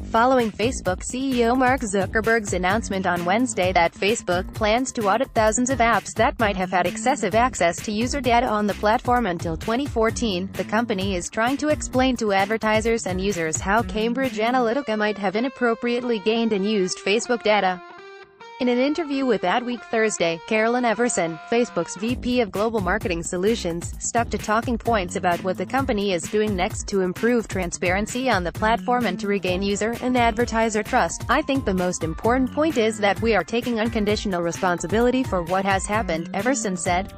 following Facebook CEO Mark Zuckerberg's announcement on Wednesday that Facebook plans to audit thousands of apps that might have had excessive access to user data on the platform until 2014, the company is trying to explain to advertisers and users how Cambridge Analytica might have inappropriately gained and used Facebook data. In an interview with Adweek Thursday, Carolyn Everson, Facebook's VP of Global Marketing Solutions, stuck to talking points about what the company is doing next to improve transparency on the platform and to regain user and advertiser trust. "I think the most important point is that we are taking unconditional responsibility for what has happened," Everson said.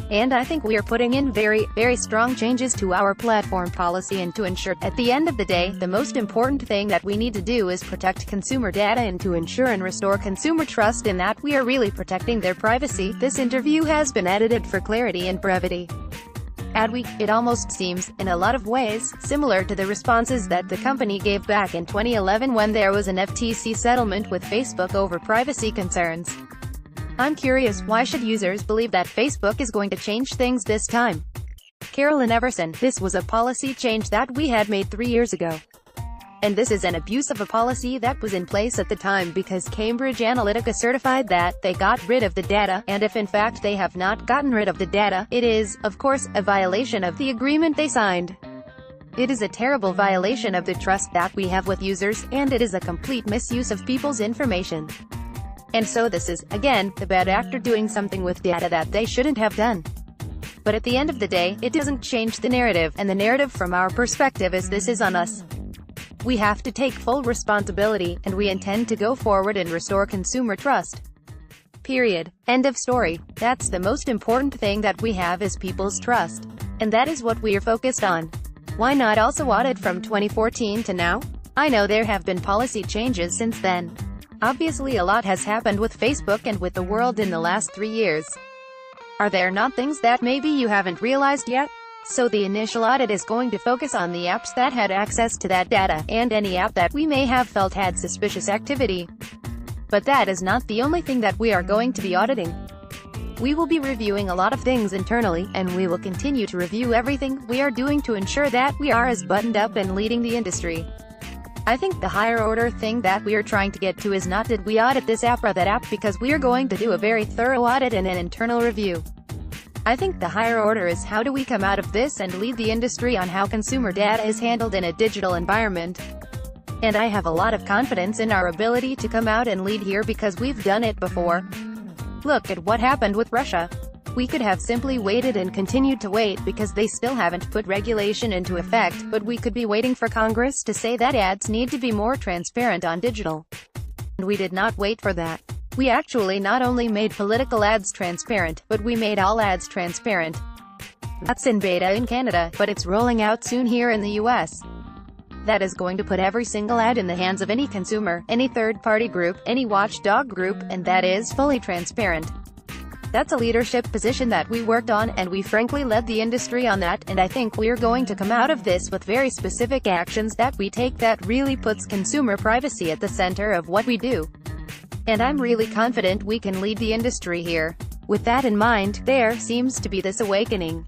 "And I think we are putting in very, very strong changes to our platform policy and to ensure, at the end of the day, the most important thing that we need to do is protect consumer data and to ensure and restore consumer trust in that we are really protecting their privacy." This interview has been edited for clarity and brevity. Adweek, it almost seems, in a lot of ways, similar to the responses that the company gave back in 2011 when there was an FTC settlement with Facebook over privacy concerns. "I'm curious, why should users believe that Facebook is going to change things this time?" Carolyn Everson, "This was a policy change that we had made 3 years ago. And this is an abuse of a policy that was in place at the time because Cambridge Analytica certified that they got rid of the data, and if in fact they have not gotten rid of the data, it is, of course, a violation of the agreement they signed. It is a terrible violation of the trust that we have with users, and it is a complete misuse of people's information. And so this is, again, the bad actor doing something with data that they shouldn't have done. But at the end of the day, it doesn't change the narrative, and the narrative from our perspective is this is on us. We have to take full responsibility, and we intend to go forward and restore consumer trust. Period. End of story. That's the most important thing that we have is people's trust. And that is what we are focused on. Why not also audit from 2014 to now? I know there have been policy changes since then. Obviously a lot has happened with Facebook and with the world in the last 3 years. Are there not things that maybe you haven't realized yet? So the initial audit is going to focus on the apps that had access to that data, and any app that we may have felt had suspicious activity. But that is not the only thing that we are going to be auditing. We will be reviewing a lot of things internally, and we will continue to review everything we are doing to ensure that we are as buttoned up and leading the industry. I think the higher order thing that we are trying to get to is not did we audit this app or that app, because we are going to do a very thorough audit and an internal review. I think the higher order is how do we come out of this and lead the industry on how consumer data is handled in a digital environment. And I have a lot of confidence in our ability to come out and lead here because we've done it before. Look at what happened with Russia. We could have simply waited and continued to wait because they still haven't put regulation into effect, but we could be waiting for Congress to say that ads need to be more transparent on digital. And we did not wait for that. We actually not only made political ads transparent, but we made all ads transparent. That's in beta in Canada, but it's rolling out soon here in the US. That is going to put every single ad in the hands of any consumer, any third-party group, any watchdog group, and that is fully transparent. That's a leadership position that we worked on, and we frankly led the industry on that, and I think we're going to come out of this with very specific actions that we take that really puts consumer privacy at the center of what we do. And I'm really confident we can lead the industry here. With that in mind, there seems to be this awakening.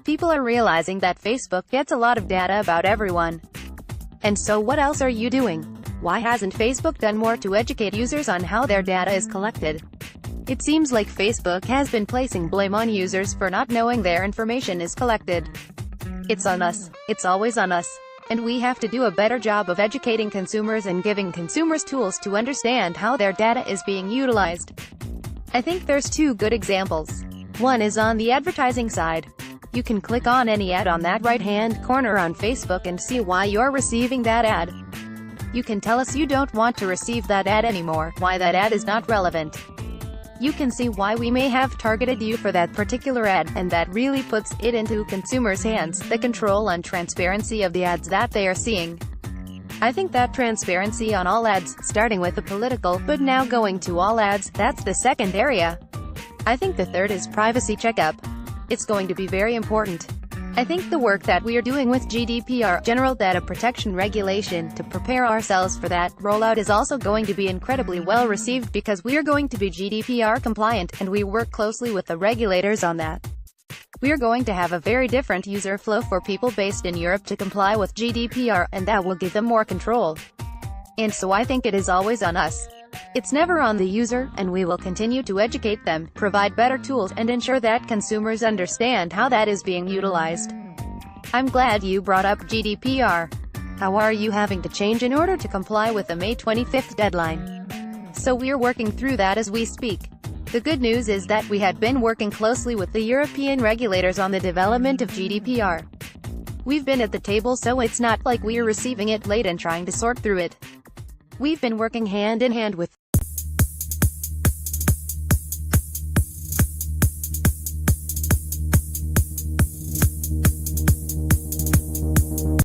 People are realizing that Facebook gets a lot of data about everyone. And so what else are you doing? Why hasn't Facebook done more to educate users on how their data is collected? It seems like Facebook has been placing blame on users for not knowing their information is collected. It's on us. It's always on us. And we have to do a better job of educating consumers and giving consumers tools to understand how their data is being utilized. I think there's 2 good examples. One is on the advertising side. You can click on any ad on that right-hand corner on Facebook and see why you're receiving that ad. You can tell us you don't want to receive that ad anymore, why that ad is not relevant. You can see why we may have targeted you for that particular ad, and that really puts it into consumers' hands, the control and transparency of the ads that they are seeing. I think that transparency on all ads, starting with the political, but now going to all ads, that's the second area. I think the third is privacy checkup. It's going to be very important. I think the work that we are doing with GDPR, General Data Protection Regulation, to prepare ourselves for that rollout is also going to be incredibly well received because we are going to be GDPR compliant, and we work closely with the regulators on that. We are going to have a very different user flow for people based in Europe to comply with GDPR, and that will give them more control. And so I think it is always on us. It's never on the user, and we will continue to educate them, provide better tools, and ensure that consumers understand how that is being utilized. I'm glad you brought up GDPR. How are you having to change in order to comply with the May 25th deadline? So we're working through that as we speak. The good news is that we had been working closely with the European regulators on the development of GDPR. We've been at the table, so it's not like we're receiving it late and trying to sort through it. We've been working hand in hand with